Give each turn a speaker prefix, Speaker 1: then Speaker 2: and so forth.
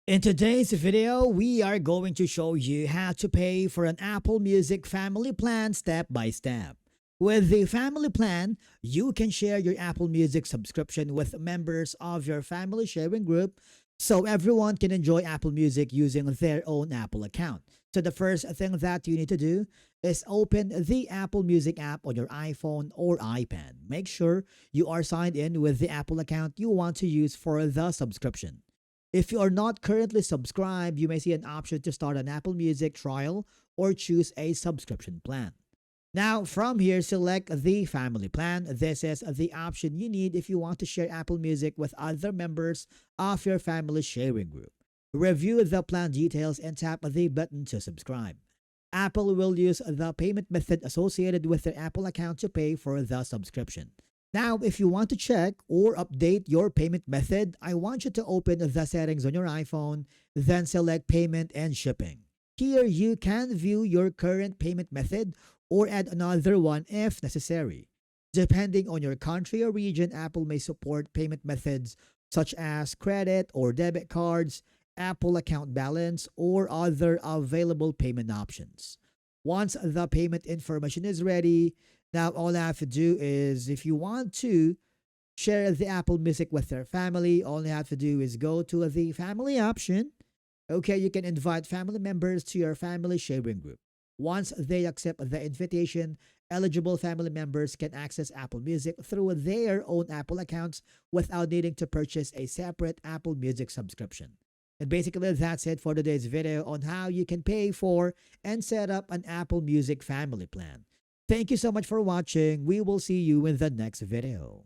Speaker 1: In today's video, we are going to show you how to pay for an Apple Music family plan step by step. With the family plan, you can share your Apple Music subscription with members of your family sharing group so everyone can enjoy Apple Music using their own Apple account. So the first thing that you need to do is open the Apple Music app on your iPhone or iPad. Make sure you are signed in with the Apple account you want to use for the subscription. If you are not currently subscribed, you may see an option to start an Apple Music trial or choose a subscription plan. Now, from here, select the family plan. This is the option you need if you want to share Apple Music with other members of your family sharing group. Review the plan details and tap the button to subscribe. Apple will use the payment method associated with their Apple account to pay for the subscription. Now, if you want to check or update your payment method, I want you to open the settings on your iPhone, then select Payment and Shipping. Here, you can view your current payment method or add another one if necessary. Depending on your country or region, Apple may support payment methods such as credit or debit cards, Apple account balance, or other available payment options. Once the payment information is ready, now all I have to do is, if you want to share the Apple Music with their family, all you have to do is go to the family option. Okay, you can invite family members to your family sharing group. Once they accept the invitation, eligible family members can access Apple Music through their own Apple accounts without needing to purchase a separate Apple Music subscription. And basically, that's it for today's video on how you can pay for and set up an Apple Music family plan. Thank you so much for watching. We will see you in the next video.